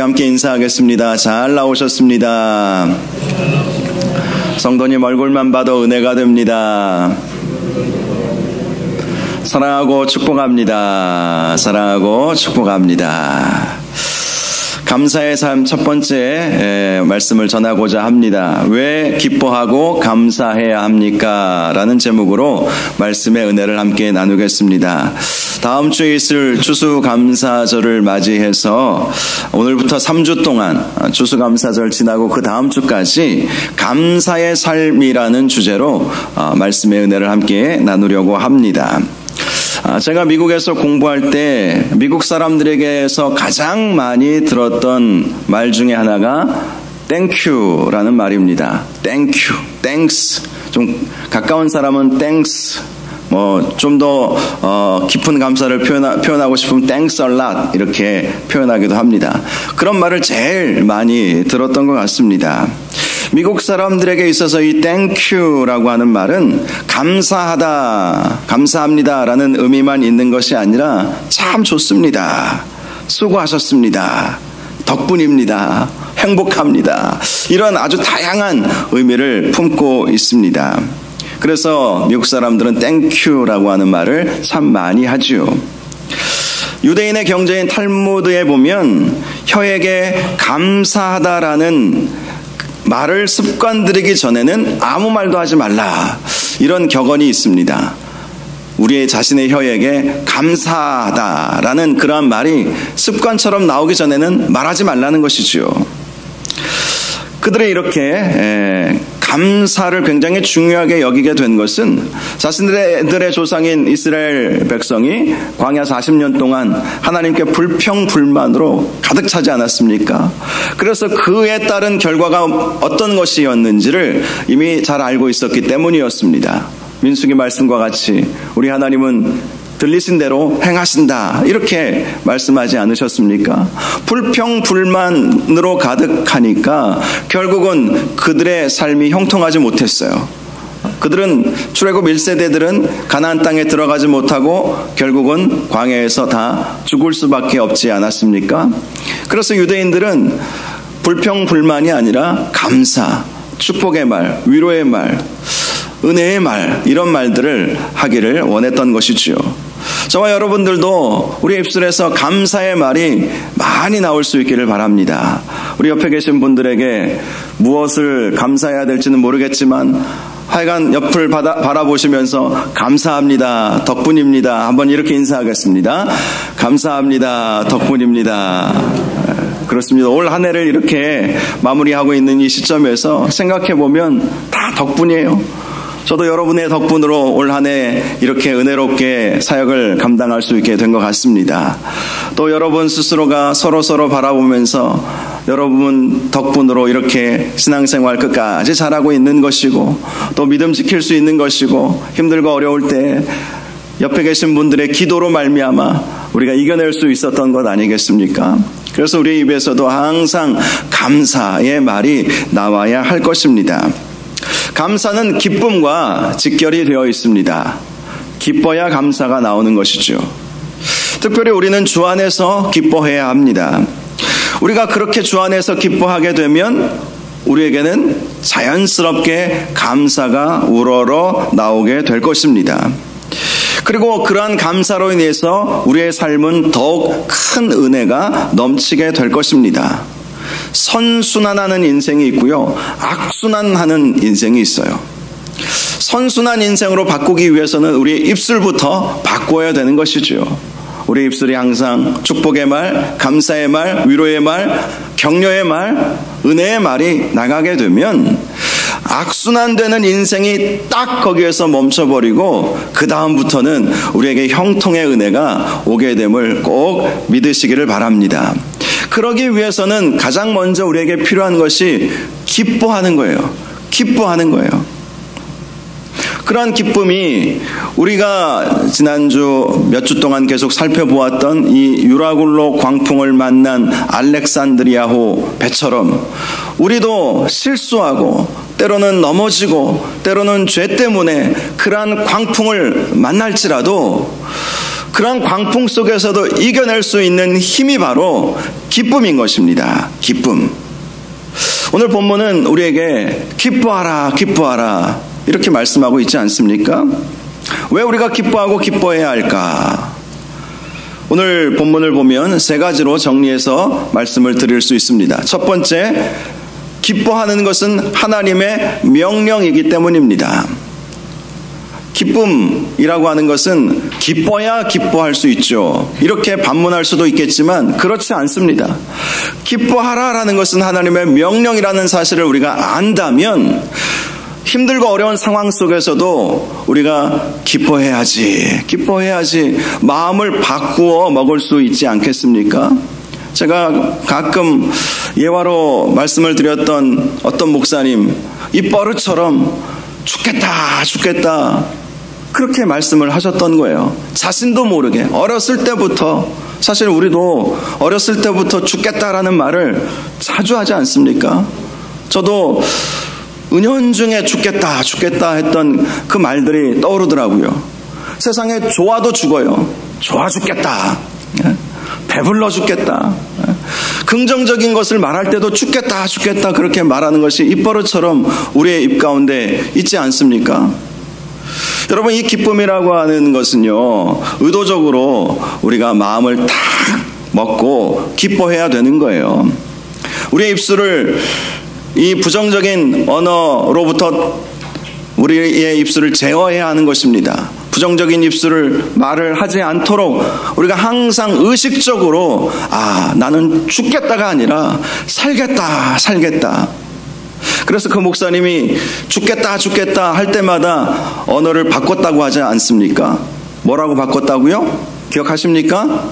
함께 인사하겠습니다. 잘 나오셨습니다. 성도님 얼굴만 봐도 은혜가 됩니다. 사랑하고 축복합니다. 사랑하고 축복합니다. 감사의 삶 첫 번째 말씀을 전하고자 합니다. 왜 기뻐하고 감사해야 합니까? 라는 제목으로 말씀의 은혜를 함께 나누겠습니다. 다음 주에 있을 추수감사절을 맞이해서 오늘부터 3주 동안 추수감사절 지나고 그 다음 주까지 감사의 삶이라는 주제로 말씀의 은혜를 함께 나누려고 합니다. 제가 미국에서 공부할 때 미국 사람들에게서 가장 많이 들었던 말 중에 하나가 땡큐라는 말입니다. 땡큐, 땡스. 좀 가까운 사람은 땡스. 좀 더 깊은 감사를 표현하고 싶으면 thanks a lot 이렇게 표현하기도 합니다. 그런 말을 제일 많이 들었던 것 같습니다. 미국 사람들에게 있어서 이 thank you라고 하는 말은 감사하다, 감사합니다라는 의미만 있는 것이 아니라 참 좋습니다, 수고하셨습니다, 덕분입니다, 행복합니다, 이런 아주 다양한 의미를 품고 있습니다. 그래서 미국 사람들은 땡큐라고 하는 말을 참 많이 하죠. 유대인의 경제인 탈무드에 보면 혀에게 감사하다라는 말을 습관 들이기 전에는 아무 말도 하지 말라, 이런 격언이 있습니다. 우리의 자신의 혀에게 감사하다라는 그러한 말이 습관처럼 나오기 전에는 말하지 말라는 것이죠. 그들이 이렇게 감사를 굉장히 중요하게 여기게 된 것은 자신들의 조상인 이스라엘 백성이 광야 40년 동안 하나님께 불평불만으로 가득 차지 않았습니까? 그래서 그에 따른 결과가 어떤 것이었는지를 이미 잘 알고 있었기 때문이었습니다. 민수기 말씀과 같이 우리 하나님은 들리신 대로 행하신다, 이렇게 말씀하지 않으셨습니까? 불평불만으로 가득하니까 결국은 그들의 삶이 형통하지 못했어요. 그들은 출애굽 1세대들은 가나안 땅에 들어가지 못하고 결국은 광야에서 다 죽을 수밖에 없지 않았습니까? 그래서 유대인들은 불평불만이 아니라 감사, 축복의 말, 위로의 말, 은혜의 말, 이런 말들을 하기를 원했던 것이지요. 저와 여러분들도 우리 입술에서 감사의 말이 많이 나올 수 있기를 바랍니다. 우리 옆에 계신 분들에게 무엇을 감사해야 될지는 모르겠지만 하여간 옆을 바라보시면서 감사합니다, 덕분입니다, 한번 이렇게 인사하겠습니다. 감사합니다, 덕분입니다. 그렇습니다. 올 한 해를 이렇게 마무리하고 있는 이 시점에서 생각해보면 다 덕분이에요. 저도 여러분의 덕분으로 올 한 해 이렇게 은혜롭게 사역을 감당할 수 있게 된 것 같습니다. 또 여러분 스스로가 서로 바라보면서 여러분 덕분으로 이렇게 신앙생활 끝까지 잘하고 있는 것이고, 또 믿음 지킬 수 있는 것이고, 힘들고 어려울 때 옆에 계신 분들의 기도로 말미암아 우리가 이겨낼 수 있었던 것 아니겠습니까? 그래서 우리 입에서도 항상 감사의 말이 나와야 할 것입니다. 감사는 기쁨과 직결이 되어 있습니다. 기뻐야 감사가 나오는 것이죠. 특별히 우리는 주 안에서 기뻐해야 합니다. 우리가 그렇게 주 안에서 기뻐하게 되면 우리에게는 자연스럽게 감사가 우러러 나오게 될 것입니다. 그리고 그러한 감사로 인해서 우리의 삶은 더욱 큰 은혜가 넘치게 될 것입니다. 선순환하는 인생이 있고요, 악순환하는 인생이 있어요. 선순환 인생으로 바꾸기 위해서는 우리의 입술부터 바꿔야 되는 것이죠. 우리 입술이 항상 축복의 말, 감사의 말, 위로의 말, 격려의 말, 은혜의 말이 나가게 되면 악순환되는 인생이 딱 거기에서 멈춰버리고 그 다음부터는 우리에게 형통의 은혜가 오게 됨을 꼭 믿으시기를 바랍니다. 그러기 위해서는 가장 먼저 우리에게 필요한 것이 기뻐하는 거예요. 기뻐하는 거예요. 그러한 기쁨이 우리가 지난주 몇 주 동안 계속 살펴보았던 이 유라굴로 광풍을 만난 알렉산드리아호 배처럼 우리도 실수하고 때로는 넘어지고 때로는 죄 때문에 그러한 광풍을 만날지라도 그런 광풍 속에서도 이겨낼 수 있는 힘이 바로 기쁨인 것입니다. 기쁨. 오늘 본문은 우리에게 기뻐하라, 기뻐하라 이렇게 말씀하고 있지 않습니까? 왜 우리가 기뻐하고 기뻐해야 할까? 오늘 본문을 보면 세 가지로 정리해서 말씀을 드릴 수 있습니다. 첫 번째, 기뻐하는 것은 하나님의 명령이기 때문입니다. 기쁨이라고 하는 것은 기뻐야 기뻐할 수 있죠. 이렇게 반문할 수도 있겠지만 그렇지 않습니다. 기뻐하라라는 것은 하나님의 명령이라는 사실을 우리가 안다면 힘들고 어려운 상황 속에서도 우리가 기뻐해야지 마음을 바꾸어 먹을 수 있지 않겠습니까? 제가 가끔 예화로 말씀을 드렸던 어떤 목사님, 이 버릇처럼 죽겠다 그렇게 말씀을 하셨던 거예요. 자신도 모르게 어렸을 때부터, 사실 우리도 어렸을 때부터 죽겠다라는 말을 자주 하지 않습니까? 저도 은연중에 죽겠다 했던 그 말들이 떠오르더라고요. 세상에 좋아도 죽어요. 좋아 죽겠다, 배불러 죽겠다, 긍정적인 것을 말할 때도 죽겠다 그렇게 말하는 것이 입버릇처럼 우리의 입 가운데 있지 않습니까? 여러분, 이 기쁨이라고 하는 것은요, 의도적으로 우리가 마음을 탁 먹고 기뻐해야 되는 거예요. 우리의 입술을 이 부정적인 언어로부터 우리의 입술을 제어해야 하는 것입니다. 부정적인 입술을 말을 하지 않도록 우리가 항상 의식적으로 나는 죽겠다가 아니라 살겠다. 그래서 그 목사님이 죽겠다 할 때마다 언어를 바꿨다고 하지 않습니까? 뭐라고 바꿨다고요? 기억하십니까?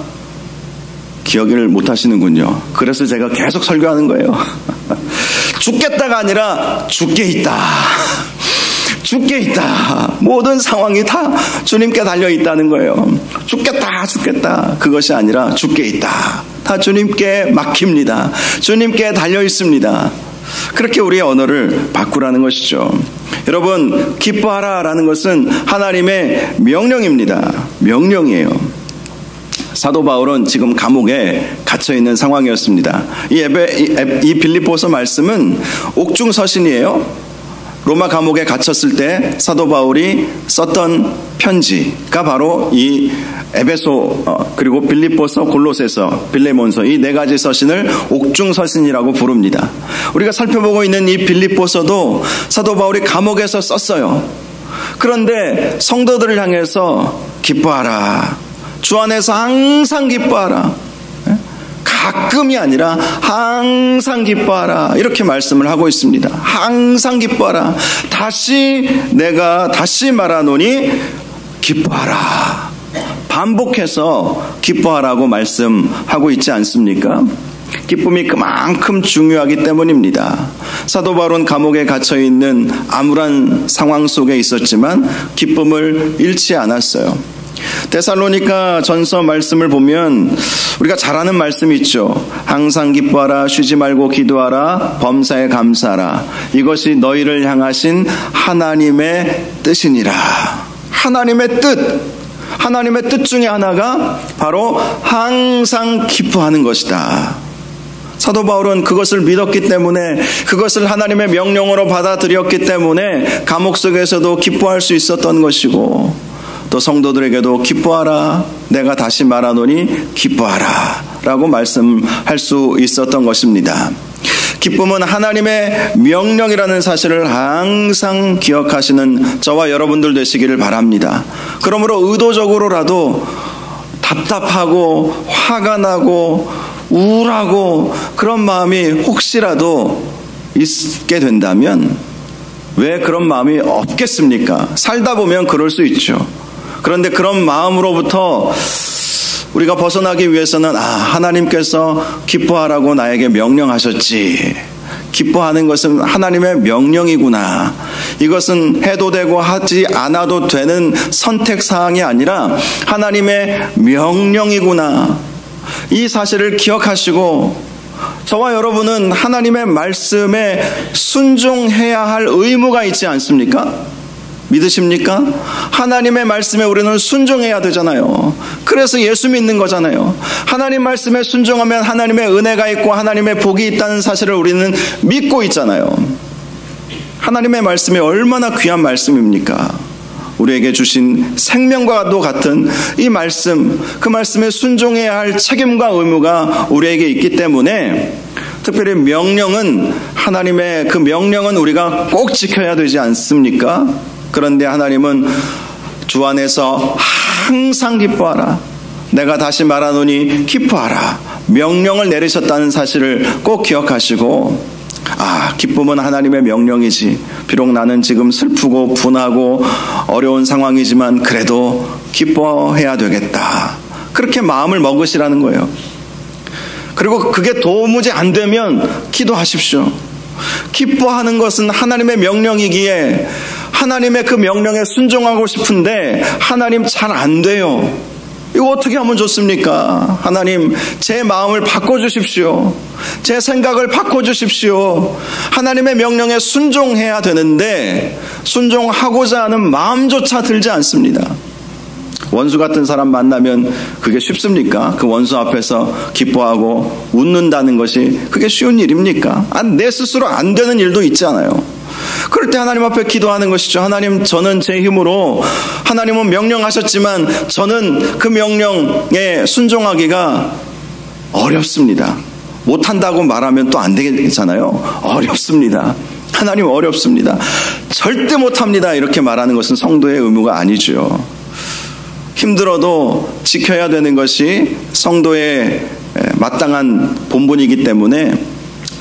기억을 못 하시는군요. 그래서 제가 계속 설교하는 거예요. 죽겠다가 아니라 죽게 있다. 모든 상황이 다 주님께 달려 있다는 거예요. 죽겠다. 그것이 아니라 죽게 있다. 다 주님께 막힙니다. 주님께 달려 있습니다. 그렇게 우리의 언어를 바꾸라는 것이죠. 여러분, 기뻐하라라는 것은 하나님의 명령입니다. 명령이에요. 사도 바울은 지금 감옥에 갇혀 있는 상황이었습니다. 이 빌립보서 말씀은 옥중서신이에요. 로마 감옥에 갇혔을 때 사도 바울이 썼던 편지가 바로 이 에베소, 그리고 빌립보서, 골로새서, 빌레몬서, 이 네 가지 서신을 옥중서신이라고 부릅니다. 우리가 살펴보고 있는 이 빌립보서도 사도 바울이 감옥에서 썼어요. 그런데 성도들을 향해서 기뻐하라, 주 안에서 항상 기뻐하라, 가끔이 아니라 항상 기뻐하라, 이렇게 말씀을 하고 있습니다. 항상 기뻐하라. 내가 다시 말하노니 기뻐하라. 반복해서 기뻐하라고 말씀하고 있지 않습니까? 기쁨이 그만큼 중요하기 때문입니다. 사도 바울은 감옥에 갇혀있는 암울한 상황 속에 있었지만 기쁨을 잃지 않았어요. 데살로니가 전서 말씀을 보면 우리가 잘 아는 말씀이 있죠. 항상 기뻐하라, 쉬지 말고 기도하라, 범사에 감사하라. 이것이 너희를 향하신 하나님의 뜻이니라. 하나님의 뜻 중에 하나가 바로 항상 기뻐하는 것이다. 사도 바울은 그것을 믿었기 때문에, 그것을 하나님의 명령으로 받아들였기 때문에 감옥 속에서도 기뻐할 수 있었던 것이고, 또 성도들에게도 기뻐하라, 내가 다시 말하노니 기뻐하라 라고 말씀할 수 있었던 것입니다. 기쁨은 하나님의 명령이라는 사실을 항상 기억하시는 저와 여러분들 되시기를 바랍니다. 그러므로 의도적으로라도 답답하고 화가 나고 우울하고 그런 마음이 혹시라도 있게 된다면, 왜 그런 마음이 없겠습니까? 살다 보면 그럴 수 있죠. 그런데 그런 마음으로부터 우리가 벗어나기 위해서는 하나님께서 기뻐하라고 나에게 명령하셨지, 기뻐하는 것은 하나님의 명령이구나, 이것은 해도 되고 하지 않아도 되는 선택사항이 아니라 하나님의 명령이구나, 이 사실을 기억하시고, 저와 여러분은 하나님의 말씀에 순종해야 할 의무가 있지 않습니까? 믿으십니까? 하나님의 말씀에 우리는 순종해야 되잖아요. 그래서 예수 믿는 거잖아요. 하나님 말씀에 순종하면 하나님의 은혜가 있고 하나님의 복이 있다는 사실을 우리는 믿고 있잖아요. 하나님의 말씀이 얼마나 귀한 말씀입니까? 우리에게 주신 생명과도 같은 이 말씀, 그 말씀에 순종해야 할 책임과 의무가 우리에게 있기 때문에 특별히 명령은, 하나님의 그 명령은 우리가 꼭 지켜야 되지 않습니까? 그런데 하나님은 주 안에서 항상 기뻐하라. 내가 다시 말하노니 기뻐하라. 명령을 내리셨다는 사실을 꼭 기억하시고, 기쁨은 하나님의 명령이지. 비록 나는 지금 슬프고 분하고 어려운 상황이지만 그래도 기뻐해야 되겠다. 그렇게 마음을 먹으시라는 거예요. 그리고 그게 도무지 안 되면 기도하십시오. 기뻐하는 것은 하나님의 명령이기에 하나님의 그 명령에 순종하고 싶은데 하나님 잘 안 돼요. 이거 어떻게 하면 좋습니까? 하나님, 제 마음을 바꿔주십시오. 제 생각을 바꿔주십시오. 하나님의 명령에 순종해야 되는데 순종하고자 하는 마음조차 들지 않습니다. 원수 같은 사람 만나면 그게 쉽습니까? 그 원수 앞에서 기뻐하고 웃는다는 것이 그게 쉬운 일입니까? 내 스스로 안 되는 일도 있잖아요. 그럴 때 하나님 앞에 기도하는 것이죠. 하나님, 저는 제 힘으로, 하나님은 명령하셨지만 저는 그 명령에 순종하기가 어렵습니다. 못한다고 말하면 또 안 되겠잖아요. 어렵습니다. 하나님, 어렵습니다. 절대 못합니다. 이렇게 말하는 것은 성도의 의무가 아니죠. 힘들어도 지켜야 되는 것이 성도의 마땅한 본분이기 때문에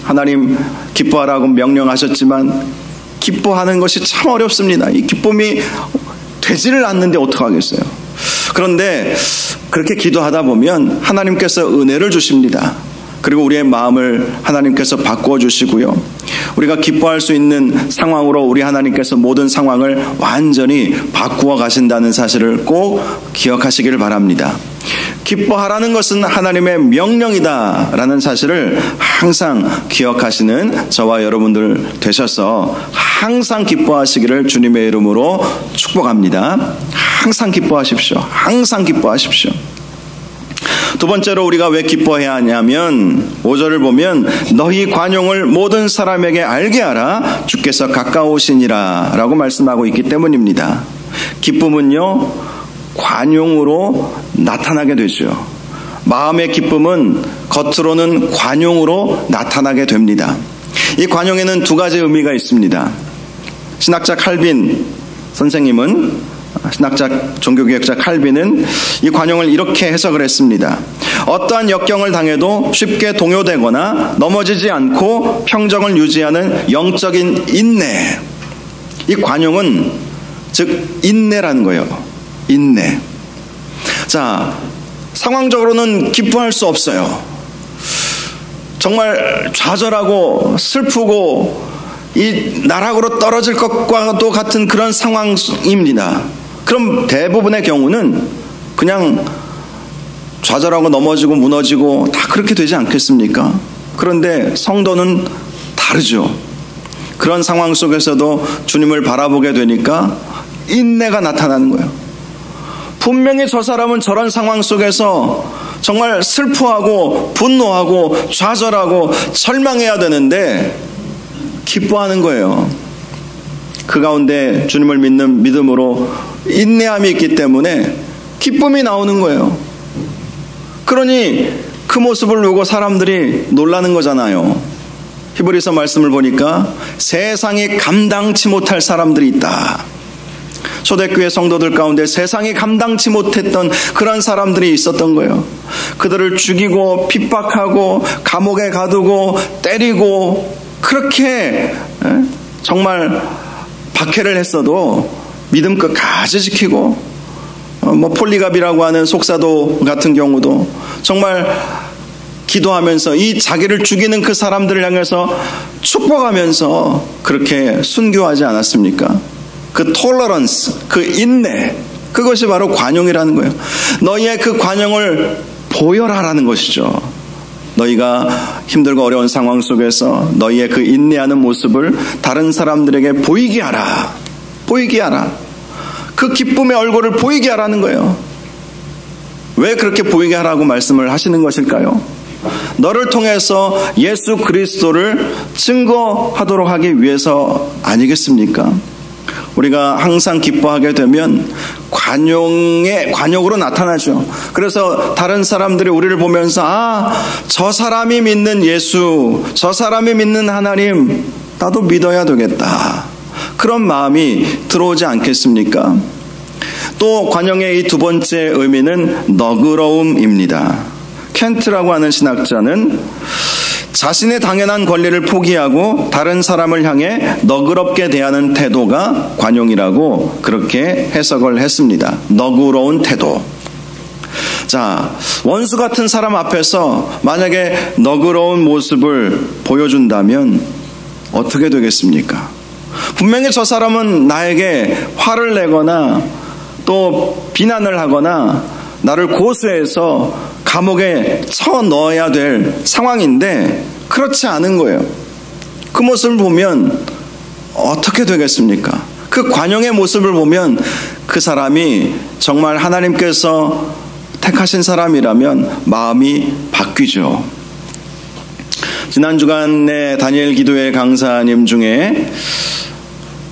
하나님 기뻐하라고 명령하셨지만 기뻐하는 것이 참 어렵습니다. 이 기쁨이 되지를 않는데 어떡하겠어요. 그런데 그렇게 기도하다 보면 하나님께서 은혜를 주십니다. 그리고 우리의 마음을 하나님께서 바꿔주시고요. 우리가 기뻐할 수 있는 상황으로 우리 하나님께서 모든 상황을 완전히 바꾸어 가신다는 사실을 꼭 기억하시기를 바랍니다. 기뻐하라는 것은 하나님의 명령이다라는 사실을 항상 기억하시는 저와 여러분들 되셔서 항상 기뻐하시기를 주님의 이름으로 축복합니다. 항상 기뻐하십시오. 항상 기뻐하십시오. 두 번째로 우리가 왜 기뻐해야 하냐면 5절을 보면 너희 관용을 모든 사람에게 알게 하라. 주께서 가까우시니라 라고 말씀하고 있기 때문입니다. 기쁨은요, 관용으로 나타나게 되죠. 마음의 기쁨은 겉으로는 관용으로 나타나게 됩니다. 이 관용에는 두 가지 의미가 있습니다. 신학자 칼빈 선생님은, 신학자 종교개혁자 칼빈은 이 관용을 이렇게 해석을 했습니다. 어떠한 역경을 당해도 쉽게 동요되거나 넘어지지 않고 평정을 유지하는 영적인 인내. 이 관용은 즉 인내라는 거예요. 인내. 자, 상황적으로는 기뻐할 수 없어요. 정말 좌절하고 슬프고 이 나락으로 떨어질 것과도 같은 그런 상황입니다. 그럼 대부분의 경우는 그냥 좌절하고 넘어지고 무너지고 다 그렇게 되지 않겠습니까? 그런데 성도는 다르죠. 그런 상황 속에서도 주님을 바라보게 되니까 인내가 나타나는 거예요. 분명히 저 사람은 저런 상황 속에서 정말 슬퍼하고 분노하고 좌절하고 절망해야 되는데 기뻐하는 거예요. 그 가운데 주님을 믿는 믿음으로 인내함이 있기 때문에 기쁨이 나오는 거예요. 그러니 그 모습을 보고 사람들이 놀라는 거잖아요. 히브리서 말씀을 보니까 세상이 감당치 못할 사람들이 있다. 초대교회 성도들 가운데 세상이 감당치 못했던 그런 사람들이 있었던 거예요. 그들을 죽이고 핍박하고 감옥에 가두고 때리고 그렇게 정말 박해를 했어도 믿음 끝까지 지키고, 폴리갑이라고 하는 속사도 같은 경우도 정말 기도하면서 이 자기를 죽이는 그 사람들을 향해서 축복하면서 그렇게 순교하지 않았습니까? 그 톨러런스, 그 인내, 그것이 바로 관용이라는 거예요. 너희의 그 관용을 보여라라는 것이죠. 너희가 힘들고 어려운 상황 속에서 너희의 그 인내하는 모습을 다른 사람들에게 보이게 하라. 보이게 하라. 그 기쁨의 얼굴을 보이게 하라는 거예요. 왜 그렇게 보이게 하라고 말씀을 하시는 것일까요? 너를 통해서 예수 그리스도를 증거하도록 하기 위해서 아니겠습니까? 우리가 항상 기뻐하게 되면 관용으로 나타나죠. 그래서 다른 사람들이 우리를 보면서 저 사람이 믿는 예수, 저 사람이 믿는 하나님, 나도 믿어야 되겠다. 그런 마음이 들어오지 않겠습니까? 또 관용의 이 두 번째 의미는 너그러움입니다. 켄트라고 하는 신학자는 자신의 당연한 권리를 포기하고 다른 사람을 향해 너그럽게 대하는 태도가 관용이라고 그렇게 해석을 했습니다. 너그러운 태도. 자, 원수 같은 사람 앞에서 만약에 너그러운 모습을 보여준다면 어떻게 되겠습니까? 분명히 저 사람은 나에게 화를 내거나 또 비난을 하거나 나를 고소해서 감옥에 쳐넣어야 될 상황인데 그렇지 않은 거예요. 그 모습을 보면 어떻게 되겠습니까? 그 관용의 모습을 보면 그 사람이 정말 하나님께서 택하신 사람이라면 마음이 바뀌죠. 지난 주간에 다니엘 기도회 강사님 중에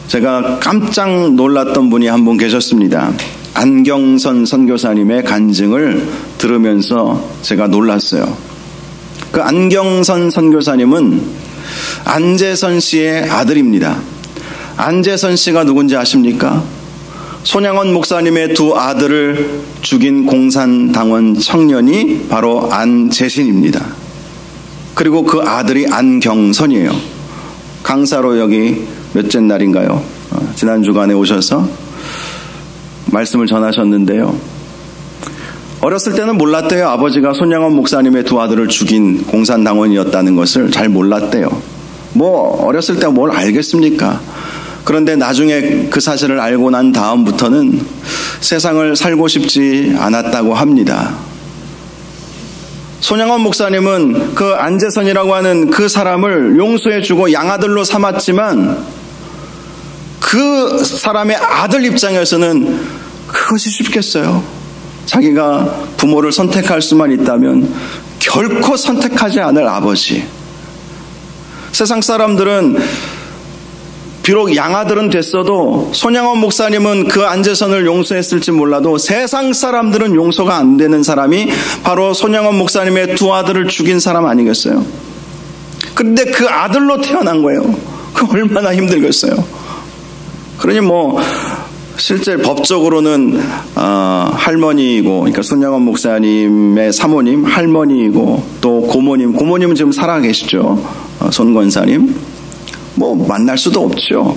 제가 깜짝 놀랐던 분이 한 분 계셨습니다. 안경선 선교사님의 간증을 들으면서 제가 놀랐어요. 그 안경선 선교사님은 안재선 씨의 아들입니다. 안재선 씨가 누군지 아십니까? 손양원 목사님의 두 아들을 죽인 공산당원 청년이 바로 안재신입니다. 그리고 그 아들이 안경선이에요. 강사로 여기 몇째 날인가요? 지난 주간에 오셔서 말씀을 전하셨는데요. 어렸을 때는 몰랐대요. 아버지가 손양원 목사님의 두 아들을 죽인 공산당원이었다는 것을 잘 몰랐대요. 어렸을 때 뭘 알겠습니까? 그런데 나중에 그 사실을 알고 난 다음부터는 세상을 살고 싶지 않았다고 합니다. 손양원 목사님은 그 안재선이라고 하는 그 사람을 용서해주고 양아들로 삼았지만 그 사람의 아들 입장에서는 그것이 쉽겠어요. 자기가 부모를 선택할 수만 있다면 결코 선택하지 않을 아버지. 세상 사람들은 비록 양아들은 됐어도 손양원 목사님은 그 안재선을 용서했을지 몰라도 세상 사람들은 용서가 안 되는 사람이 바로 손양원 목사님의 두 아들을 죽인 사람 아니겠어요? 그런데 그 아들로 태어난 거예요. 그 얼마나 힘들겠어요. 그러니 실제 법적으로는 할머니이고, 그러니까 손양원 목사님의 사모님 할머니이고, 또 고모님은 지금 살아 계시죠. 손 권사님. 만날 수도 없죠.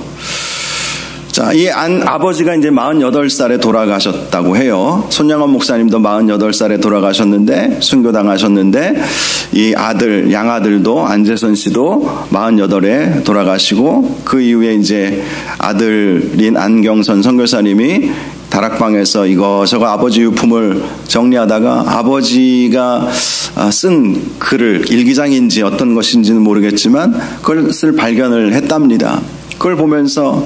자, 이 아버지가 이제 48살에 돌아가셨다고 해요. 손양원 목사님도 48살에 돌아가셨는데, 순교당하셨는데, 이 양아들도, 안재선 씨도 48에 돌아가시고, 그 이후에 이제 아들인 안경선 선교사님이 다락방에서 이거저거 아버지 유품을 정리하다가 아버지가 쓴 글을, 일기장인지 어떤 것인지는 모르겠지만 그것을 발견을 했답니다. 그걸 보면서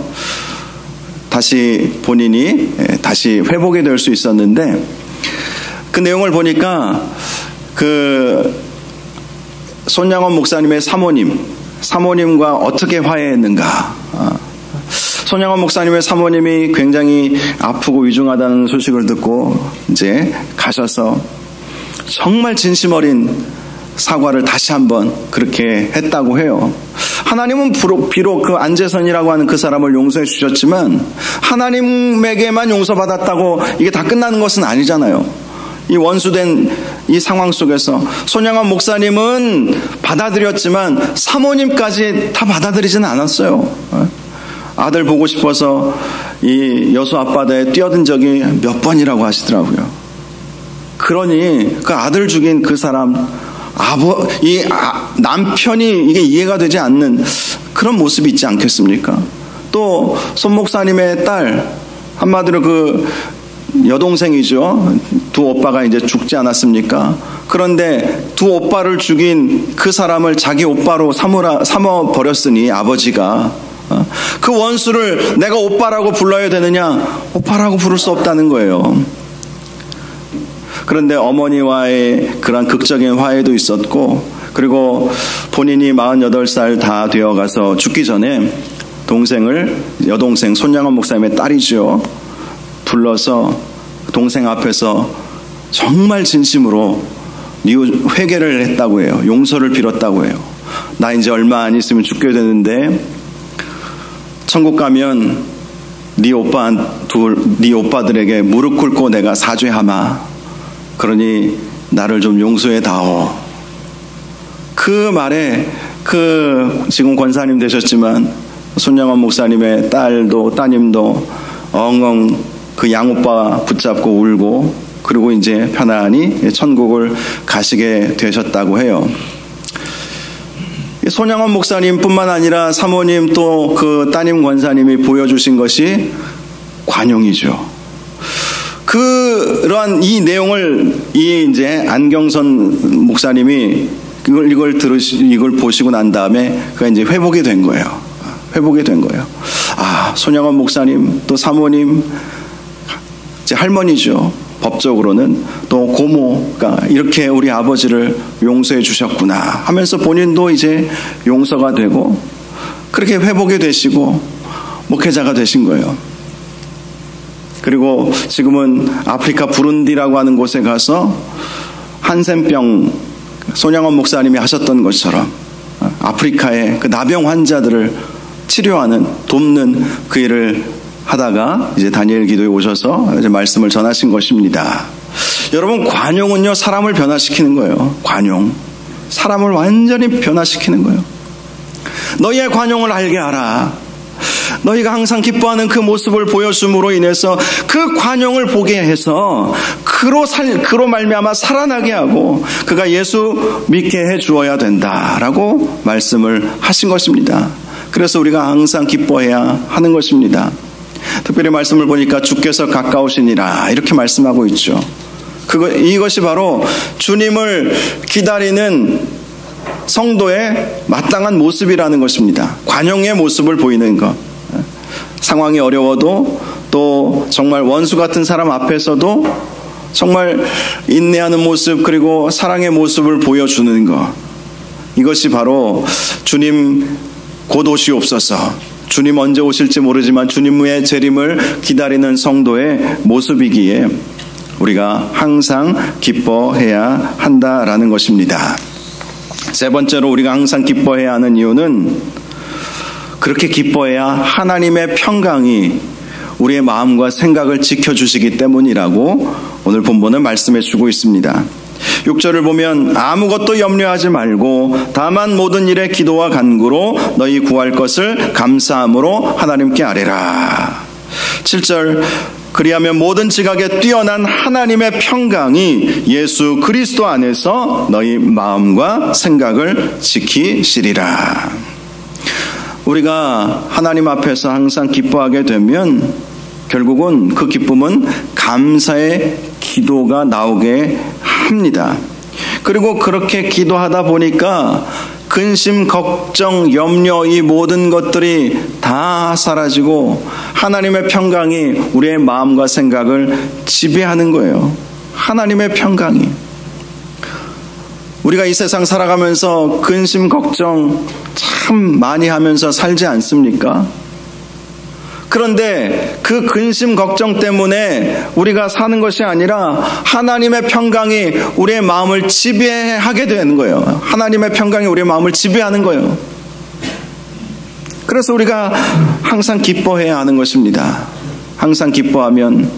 다시 본인이 다시 회복이 될 수 있었는데, 그 내용을 보니까 그 손양원 목사님의 사모님과 어떻게 화해했는가. 손양원 목사님의 사모님이 굉장히 아프고 위중하다는 소식을 듣고 이제 가셔서 정말 진심 어린 사과를 다시 한번 그렇게 했다고 해요. 하나님은 비록 그 안재선이라고 하는 그 사람을 용서해 주셨지만 하나님에게만 용서받았다고 이게 다 끝나는 것은 아니잖아요. 이 원수된 이 상황 속에서 손양원 목사님은 받아들였지만 사모님까지 다 받아들이지는 않았어요. 아들 보고 싶어서 이 여수 앞바다에 뛰어든 적이 몇 번이라고 하시더라고요. 그러니 그 아들 죽인 그 사람, 남편이 이게 이해가 되지 않는 그런 모습이 있지 않겠습니까? 또 손 목사님의 딸, 한마디로 그 여동생이죠. 두 오빠가 이제 죽지 않았습니까? 그런데 두 오빠를 죽인 그 사람을 자기 오빠로 삼아 버렸으니 아버지가 그 원수를 내가 오빠라고 불러야 되느냐? 오빠라고 부를 수 없다는 거예요. 그런데 어머니와의 그런 극적인 화해도 있었고, 그리고 본인이 48살 다 되어가서 죽기 전에 여동생 손양원 목사님의 딸이죠, 불러서 동생 앞에서 정말 진심으로 회개를 했다고 해요. 용서를 빌었다고 해요. 나 이제 얼마 안 있으면 죽게 되는데 천국 가면 네 오빠들에게 무릎 꿇고 내가 사죄하마. 그러니 나를 좀 용서해 다오. 그 말에 지금 권사님 되셨지만 손양원 목사님의 딸도 따님도 엉엉 그 양오빠 붙잡고 울고, 그리고 이제 편안히 천국을 가시게 되셨다고 해요. 손양원 목사님뿐만 아니라 사모님 또 그 따님 권사님이 보여주신 것이 관용이죠. 그러한 이 내용을 이제 안경선 목사님이 이걸 보시고 난 다음에 그가 이제 회복이 된 거예요. 손양원 목사님 또 사모님, 이제 할머니죠. 법적으로는 또 고모가 이렇게 우리 아버지를 용서해 주셨구나 하면서 본인도 이제 용서가 되고, 그렇게 회복이 되시고 목회자가 되신 거예요. 그리고 지금은 아프리카 부룬디라고 하는 곳에 가서 한센병 손양원 목사님이 하셨던 것처럼 아프리카의 그 나병 환자들을 치료하는, 돕는 그 일을 하다가 이제 다니엘 기도에 오셔서 이제 말씀을 전하신 것입니다. 여러분, 관용은요, 사람을 변화시키는 거예요. 관용. 사람을 완전히 변화시키는 거예요. 너희의 관용을 알게 하라. 너희가 항상 기뻐하는 그 모습을 보여줌으로 인해서 그 관용을 보게 해서 그로 말미암아 살아나게 하고 그가 예수 믿게 해 주어야 된다라고 말씀을 하신 것입니다. 그래서 우리가 항상 기뻐해야 하는 것입니다. 특별히 말씀을 보니까 주께서 가까우시니라 이렇게 말씀하고 있죠. 이것이 바로 주님을 기다리는 성도의 마땅한 모습이라는 것입니다. 관용의 모습을 보이는 것. 상황이 어려워도 또 정말 원수 같은 사람 앞에서도 정말 인내하는 모습, 그리고 사랑의 모습을 보여주는 것. 이것이 바로 주님 곧 오시옵소서, 주님 언제 오실지 모르지만 주님의 재림을 기다리는 성도의 모습이기에 우리가 항상 기뻐해야 한다라는 것입니다. 세 번째로 우리가 항상 기뻐해야 하는 이유는, 그렇게 기뻐해야 하나님의 평강이 우리의 마음과 생각을 지켜주시기 때문이라고 오늘 본문은 말씀해 주고 있습니다. 6절을 보면 아무것도 염려하지 말고 다만 모든 일에 기도와 간구로 너희 구할 것을 감사함으로 하나님께 아뢰라. 7절, 그리하면 모든 지각에 뛰어난 하나님의 평강이 예수 그리스도 안에서 너희 마음과 생각을 지키시리라. 우리가 하나님 앞에서 항상 기뻐하게 되면 결국은 그 기쁨은 감사의 기도가 나오게 합니다. 그리고 그렇게 기도하다 보니까 근심, 걱정, 염려, 이 모든 것들이 다 사라지고 하나님의 평강이 우리의 마음과 생각을 지배하는 거예요. 하나님의 평강이. 우리가 이 세상 살아가면서 근심, 걱정 참 많이 하면서 살지 않습니까? 그런데 그 근심, 걱정 때문에 우리가 사는 것이 아니라 하나님의 평강이 우리의 마음을 지배하게 되는 거예요. 하나님의 평강이 우리의 마음을 지배하는 거예요. 그래서 우리가 항상 기뻐해야 하는 것입니다. 항상 기뻐하면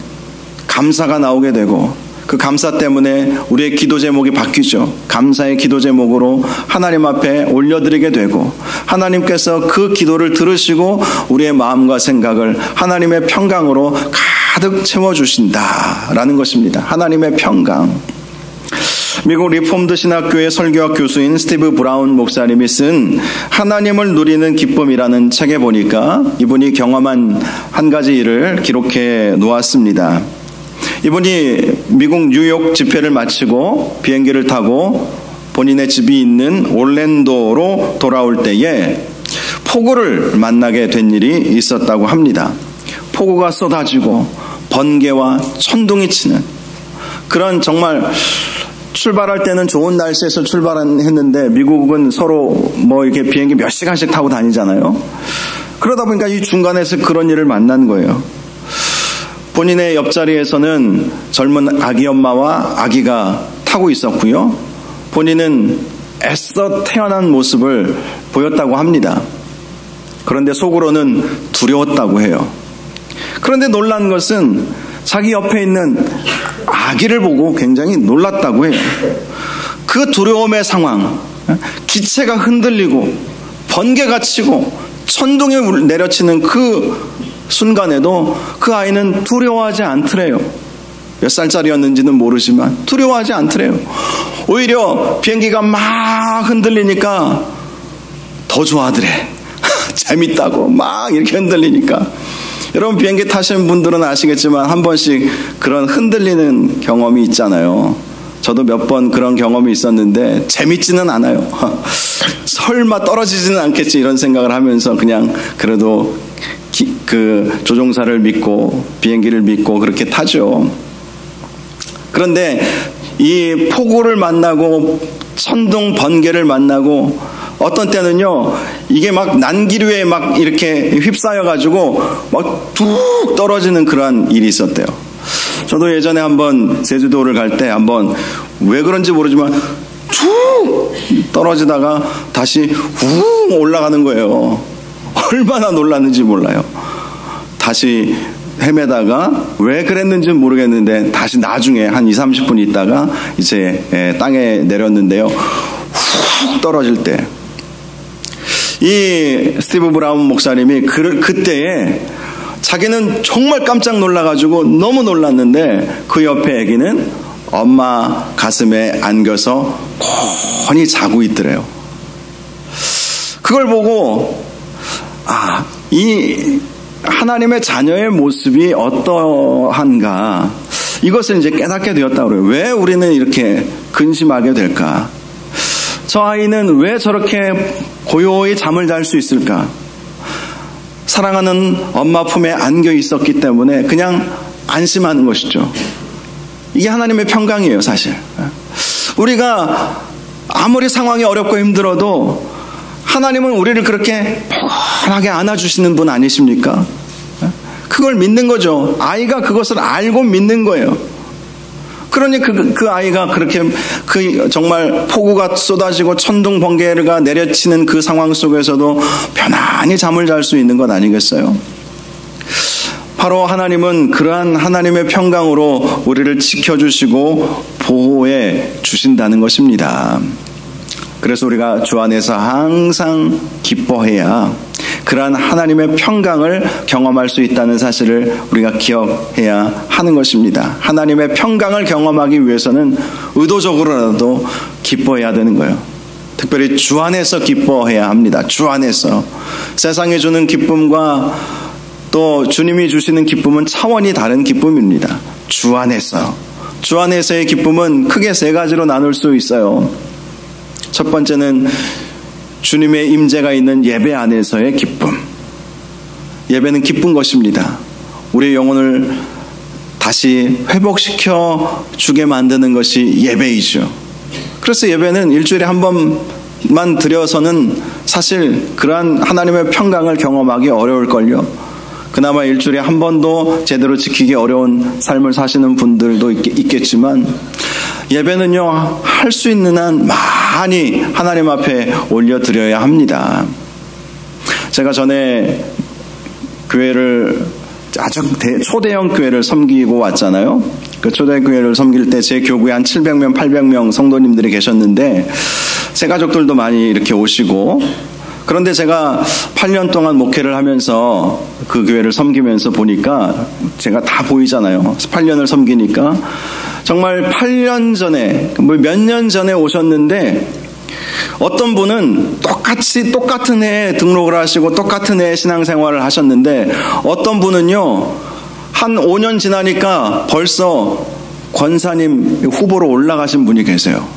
감사가 나오게 되고, 그 감사 때문에 우리의 기도 제목이 바뀌죠. 감사의 기도 제목으로 하나님 앞에 올려드리게 되고, 하나님께서 그 기도를 들으시고 우리의 마음과 생각을 하나님의 평강으로 가득 채워주신다라는 것입니다. 하나님의 평강. 미국 리폼드 신학교의 설교학 교수인 스티브 브라운 목사님이 쓴 하나님을 누리는 기쁨이라는 책에 보니까 이분이 경험한 한 가지 일을 기록해 놓았습니다. 이분이 미국 뉴욕 집회를 마치고 비행기를 타고 본인의 집이 있는 올랜도로 돌아올 때에 폭우를 만나게 된 일이 있었다고 합니다. 폭우가 쏟아지고 번개와 천둥이 치는 그런 정말 출발할 때는 좋은 날씨에서 출발했는데 미국은 서로 이렇게 비행기 몇 시간씩 타고 다니잖아요. 그러다 보니까 이 중간에서 그런 일을 만난 거예요. 본인의 옆자리에서는 젊은 아기 엄마와 아기가 타고 있었고요. 본인은 애써 태어난 모습을 보였다고 합니다. 그런데 속으로는 두려웠다고 해요. 그런데 놀란 것은 자기 옆에 있는 아기를 보고 굉장히 놀랐다고 해요. 그 두려움의 상황, 기체가 흔들리고 번개가 치고 천둥이 내려치는 그 순간에도 그 아이는 두려워하지 않더래요. 몇 살짜리였는지는 모르지만 두려워하지 않더래요. 오히려 비행기가 막 흔들리니까 더 좋아하더래. 재밌다고 막 이렇게 흔들리니까. 여러분 비행기 타시는 분들은 아시겠지만 한 번씩 그런 흔들리는 경험이 있잖아요. 저도 몇 번 그런 경험이 있었는데 재밌지는 않아요. 설마 떨어지지는 않겠지 이런 생각을 하면서 그냥 그래도 그 조종사를 믿고 비행기를 믿고 그렇게 타죠. 그런데 이 폭우를 만나고 천둥 번개를 만나고 어떤 때는요 이게 막 난기류에 막 이렇게 휩싸여 가지고 막 뚝 떨어지는 그러한 일이 있었대요. 저도 예전에 한번 제주도를 갈 때 한번 왜 그런지 모르지만 툭 떨어지다가 다시 웅 올라가는 거예요. 얼마나 놀랐는지 몰라요. 다시 헤매다가 왜 그랬는지는 모르겠는데 다시 나중에 한 2-30분 있다가 이제 땅에 내렸는데요. 훅 떨어질 때 이 스티브 브라운 목사님이 그때에 자기는 정말 깜짝 놀라가지고 너무 놀랐는데 그 옆에 아기는 엄마 가슴에 안겨서 곤히 자고 있더래요. 그걸 보고 이 하나님의 자녀의 모습이 어떠한가 이것을 이제 깨닫게 되었다고 그래요. 왜 우리는 이렇게 근심하게 될까? 저 아이는 왜 저렇게 고요히 잠을 잘 수 있을까? 사랑하는 엄마 품에 안겨 있었기 때문에 그냥 안심하는 것이죠. 이게 하나님의 평강이에요, 사실. 우리가 아무리 상황이 어렵고 힘들어도 하나님은 우리를 그렇게 편하게 안아주시는 분 아니십니까? 그걸 믿는 거죠. 아이가 그것을 알고 믿는 거예요. 그러니 그 아이가 그렇게 정말 폭우가 쏟아지고 천둥 번개가 내려치는 그 상황 속에서도 편안히 잠을 잘 수 있는 것 아니겠어요? 바로 하나님은 그러한 하나님의 평강으로 우리를 지켜주시고 보호해 주신다는 것입니다. 그래서 우리가 주 안에서 항상 기뻐해야 그러한 하나님의 평강을 경험할 수 있다는 사실을 우리가 기억해야 하는 것입니다. 하나님의 평강을 경험하기 위해서는 의도적으로라도 기뻐해야 되는 거예요. 특별히 주 안에서 기뻐해야 합니다. 주 안에서. 세상이 주는 기쁨과 또 주님이 주시는 기쁨은 차원이 다른 기쁨입니다. 주 안에서. 주 안에서의 기쁨은 크게 세 가지로 나눌 수 있어요. 첫 번째는 주님의 임재가 있는 예배 안에서의 기쁨. 예배는 기쁜 것입니다. 우리의 영혼을 다시 회복시켜 주게 만드는 것이 예배이죠. 그래서 예배는 일주일에 한 번만 드려서는 사실 그러한 하나님의 평강을 경험하기 어려울걸요. 그나마 일주일에 한 번도 제대로 지키기 어려운 삶을 사시는 분들도 있겠지만 예배는요, 할 수 있는 한 많이 하나님 앞에 올려드려야 합니다. 제가 전에 교회를 아주 초대형 교회를 섬기고 왔잖아요. 그 초대형 교회를 섬길 때 제 교구에 한 700명, 800명 성도님들이 계셨는데 새 가족들도 많이 이렇게 오시고, 그런데 제가 8년 동안 목회를 하면서 그 교회를 섬기면서 보니까 제가 다 보이잖아요. 8년을 섬기니까 정말 8년 전에 몇 년 전에 오셨는데 어떤 분은 똑같은 해에 등록을 하시고 똑같은 해에 신앙생활을 하셨는데 어떤 분은요 한 5년 지나니까 벌써 권사님 후보로 올라가신 분이 계세요.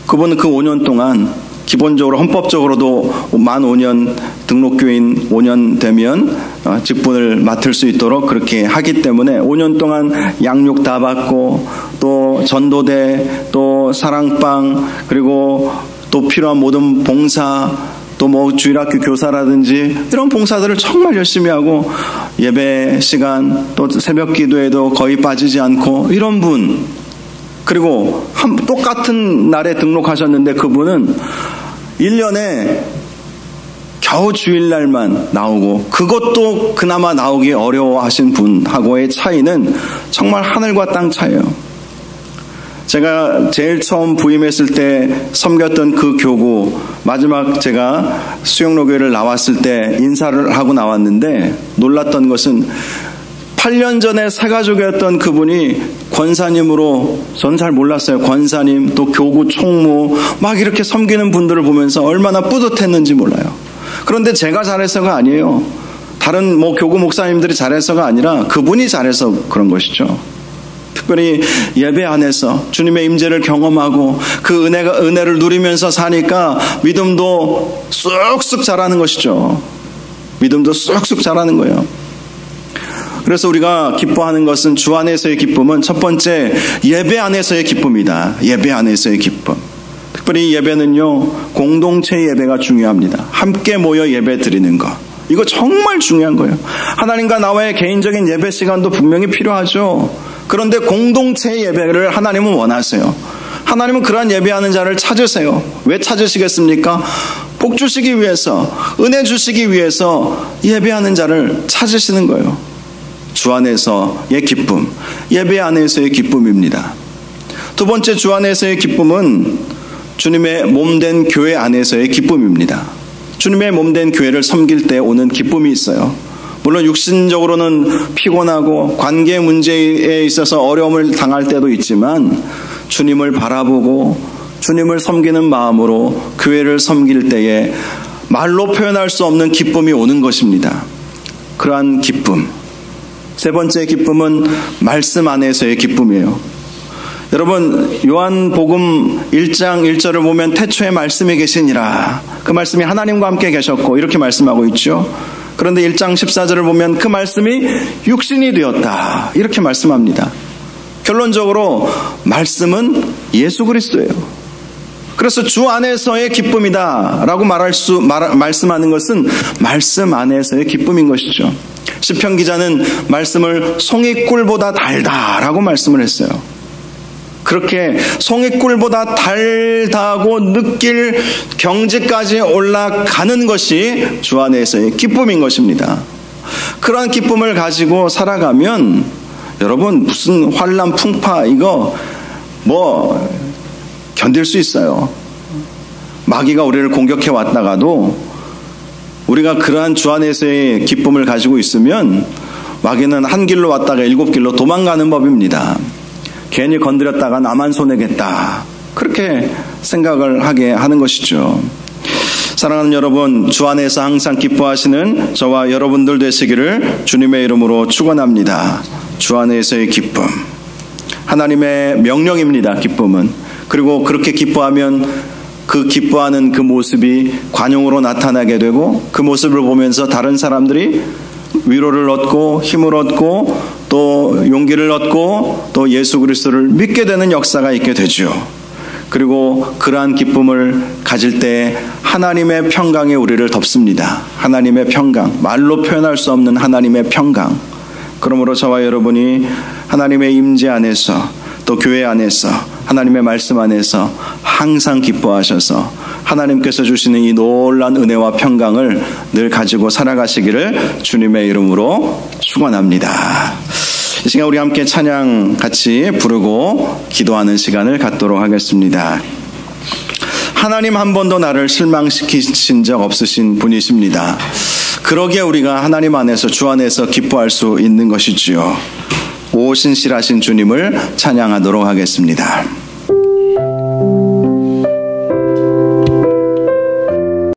그분은 그 5년 동안 기본적으로 헌법적으로도 만 5년 등록교인 5년 되면 직분을 맡을 수 있도록 그렇게 하기 때문에 5년 동안 양육 다 받고 또 전도대 또 사랑방 그리고 또 필요한 모든 봉사 또 뭐 주일학교 교사라든지 이런 봉사들을 정말 열심히 하고 예배 시간 또 새벽 기도에도 거의 빠지지 않고 이런 분 그리고 똑같은 날에 등록하셨는데 그분은 1년에 겨우 주일날만 나오고 그것도 그나마 나오기 어려워하신 분하고의 차이는 정말 하늘과 땅 차이예요. 제가 제일 처음 부임했을 때 섬겼던 그 교구 마지막 제가 수영로교회를 나왔을 때 인사를 하고 나왔는데 놀랐던 것은 8년 전에 새가족이었던 그분이 권사님으로 전 잘 몰랐어요. 권사님 또 교구 총무 막 이렇게 섬기는 분들을 보면서 얼마나 뿌듯했는지 몰라요. 그런데 제가 잘해서가 아니에요. 다른 교구 목사님들이 잘해서가 아니라 그분이 잘해서 그런 것이죠. 특별히 예배 안에서 주님의 임재를 경험하고 그 은혜를 누리면서 사니까 믿음도 쑥쑥 자라는 것이죠. 믿음도 쑥쑥 자라는 거예요. 그래서 우리가 기뻐하는 것은 주 안에서의 기쁨은 첫 번째 예배 안에서의 기쁨이다. 예배 안에서의 기쁨. 특별히 예배는요 공동체 예배가 중요합니다. 함께 모여 예배 드리는 것. 이거 정말 중요한 거예요. 하나님과 나와의 개인적인 예배 시간도 분명히 필요하죠. 그런데 공동체 예배를 하나님은 원하세요. 하나님은 그러한 예배하는 자를 찾으세요. 왜 찾으시겠습니까? 복 주시기 위해서, 은혜 주시기 위해서 예배하는 자를 찾으시는 거예요. 주 안에서의 기쁨, 예배 안에서의 기쁨입니다. 두 번째 주 안에서의 기쁨은 주님의 몸된 교회 안에서의 기쁨입니다. 주님의 몸된 교회를 섬길 때 오는 기쁨이 있어요. 물론 육신적으로는 피곤하고 관계 문제에 있어서 어려움을 당할 때도 있지만 주님을 바라보고 주님을 섬기는 마음으로 교회를 섬길 때에 말로 표현할 수 없는 기쁨이 오는 것입니다. 그러한 기쁨. 세 번째 기쁨은 말씀 안에서의 기쁨이에요. 여러분 요한복음 1장 1절을 보면 태초에 말씀이 계시니라. 그 말씀이 하나님과 함께 계셨고 이렇게 말씀하고 있죠. 그런데 1장 14절을 보면 그 말씀이 육신이 되었다. 이렇게 말씀합니다. 결론적으로 말씀은 예수 그리스도예요. 그래서 주 안에서의 기쁨이다 라고 말씀하는 것은 말씀 안에서의 기쁨인 것이죠. 시편 기자는 말씀을 송이꿀보다 달다라고 말씀을 했어요. 그렇게 송이꿀보다 달다고 느낄 경지까지 올라가는 것이 주 안에서의 기쁨인 것입니다. 그러한 기쁨을 가지고 살아가면 여러분 무슨 환난 풍파 이거 견딜 수 있어요. 마귀가 우리를 공격해 왔다가도 우리가 그러한 주 안에서의 기쁨을 가지고 있으면 마귀는 한 길로 왔다가 7길로 도망가는 법입니다. 괜히 건드렸다가 나만 손해겠다. 그렇게 생각을 하게 하는 것이죠. 사랑하는 여러분, 주 안에서 항상 기뻐하시는 저와 여러분들 되시기를 주님의 이름으로 축원합니다. 주 안에서의 기쁨. 하나님의 명령입니다. 기쁨은. 그리고 그렇게 기뻐하면 그 기뻐하는 그 모습이 관용으로 나타나게 되고 그 모습을 보면서 다른 사람들이 위로를 얻고 힘을 얻고 또 용기를 얻고 또 예수 그리스도를 믿게 되는 역사가 있게 되죠. 그리고 그러한 기쁨을 가질 때 하나님의 평강이 우리를 덮습니다. 하나님의 평강, 말로 표현할 수 없는 하나님의 평강. 그러므로 저와 여러분이 하나님의 임재 안에서 또 교회 안에서 하나님의 말씀 안에서 항상 기뻐하셔서 하나님께서 주시는 이 놀라운 은혜와 평강을 늘 가지고 살아가시기를 주님의 이름으로 축원합니다. 이 시간 우리 함께 찬양 같이 부르고 기도하는 시간을 갖도록 하겠습니다. 하나님 한 번도 나를 실망시키신 적 없으신 분이십니다. 그러기에 우리가 하나님 안에서 주 안에서 기뻐할 수 있는 것이지요. 오 신실하신 주님을 찬양하도록 하겠습니다.